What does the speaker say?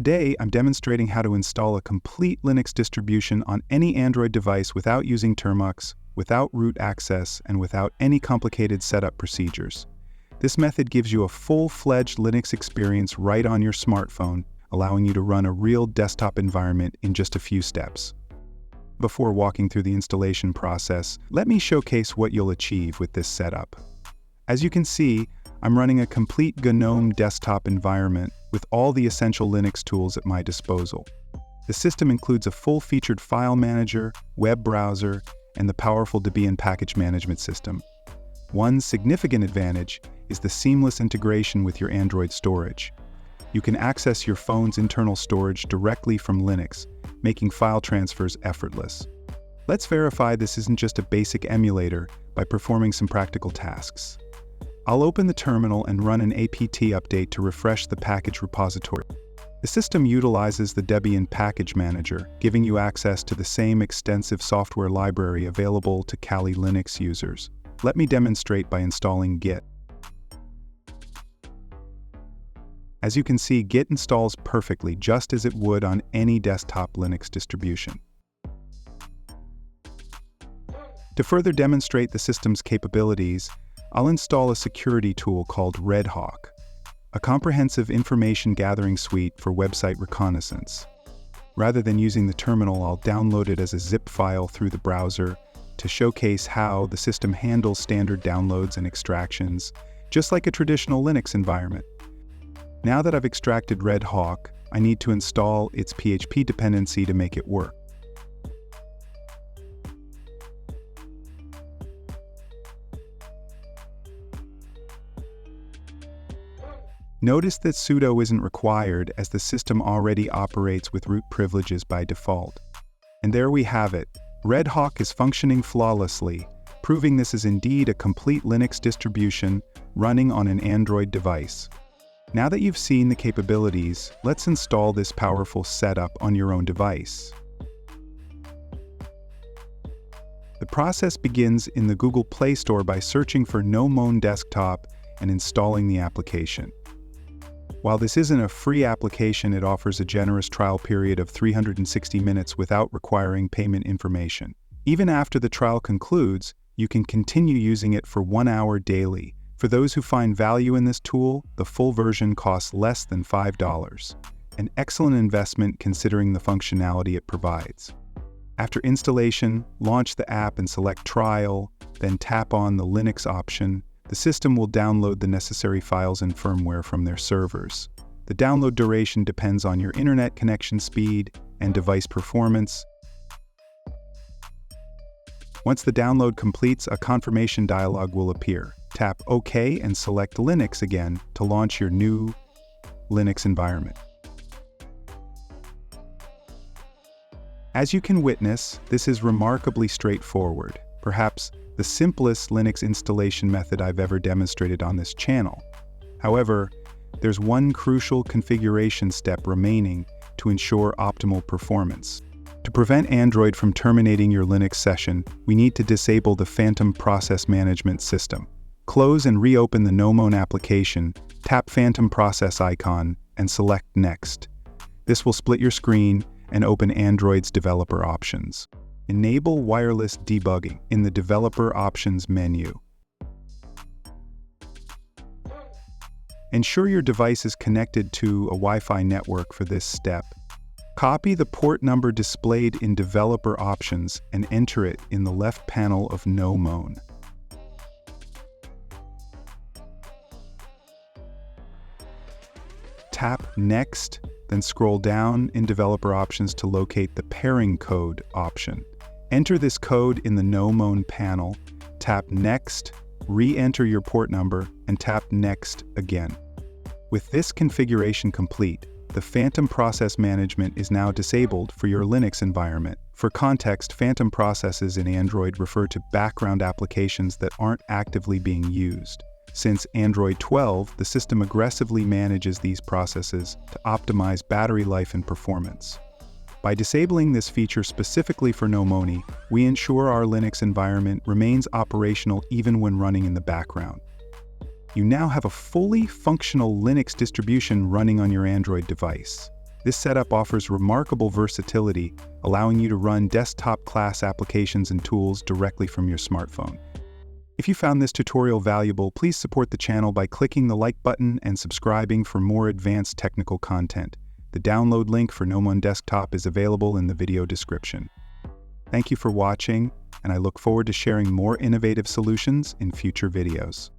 Today, I'm demonstrating how to install a complete Linux distribution on any Android device without using Termux, without root access, and without any complicated setup procedures. This method gives you a full-fledged Linux experience right on your smartphone, allowing you to run a real desktop environment in just a few steps. Before walking through the installation process, let me showcase what you'll achieve with this setup. As you can see, I'm running a complete GNOME desktop environment with all the essential Linux tools at my disposal. The system includes a full-featured file manager, web browser, and the powerful Debian package management system. One significant advantage is the seamless integration with your Android storage. You can access your phone's internal storage directly from Linux, making file transfers effortless. Let's verify this isn't just a basic emulator by performing some practical tasks. I'll open the terminal and run an apt update to refresh the package repository. The system utilizes the Debian package manager, giving you access to the same extensive software library available to Kali Linux users. Let me demonstrate by installing Git. As you can see, Git installs perfectly, just as it would on any desktop Linux distribution. To further demonstrate the system's capabilities, I'll install a security tool called Redhawk, a comprehensive information gathering suite for website reconnaissance. Rather than using the terminal, I'll download it as a zip file through the browser to showcase how the system handles standard downloads and extractions, just like a traditional Linux environment. Now that I've extracted Redhawk, I need to install its PHP dependency to make it work. Notice that sudo isn't required as the system already operates with root privileges by default. And there we have it. Redhawk is functioning flawlessly, proving this is indeed a complete Linux distribution running on an Android device. Now that you've seen the capabilities, let's install this powerful setup on your own device. The process begins in the Google Play Store by searching for GNOME Desktop and installing the application. While this isn't a free application, it offers a generous trial period of 360 minutes without requiring payment information. Even after the trial concludes, you can continue using it for 1 hour daily. For those who find value in this tool, the full version costs less than $5. An excellent investment considering the functionality it provides. After installation, launch the app and select Trial, then tap on the Linux option. The system will download the necessary files and firmware from their servers. The download duration depends on your internet connection speed and device performance. Once the download completes, a confirmation dialog will appear. Tap OK and select Linux again to launch your new Linux environment. As you can witness, this is remarkably straightforward, perhaps the simplest Linux installation method I've ever demonstrated on this channel. However, there's one crucial configuration step remaining to ensure optimal performance. To prevent Android from terminating your Linux session, we need to disable the Phantom Process Management system. Close and reopen the GNOME application, tap Phantom Process icon, and select Next. This will split your screen and open Android's developer options. Enable wireless debugging in the Developer Options menu. Ensure your device is connected to a Wi-Fi network for this step. Copy the port number displayed in Developer Options and enter it in the left panel of GNOME. Tap Next, then scroll down in Developer Options to locate the Pairing Code option. Enter this code in the GNOME panel, tap Next, re-enter your port number, and tap Next again. With this configuration complete, the Phantom Process Management is now disabled for your Linux environment. For context, Phantom processes in Android refer to background applications that aren't actively being used. Since Android 12, the system aggressively manages these processes to optimize battery life and performance. By disabling this feature specifically for GNOME, we ensure our Linux environment remains operational even when running in the background. You now have a fully functional Linux distribution running on your Android device. This setup offers remarkable versatility, allowing you to run desktop-class applications and tools directly from your smartphone. If you found this tutorial valuable, please support the channel by clicking the like button and subscribing for more advanced technical content. The download link for GNOME on Desktop is available in the video description. Thank you for watching, and I look forward to sharing more innovative solutions in future videos.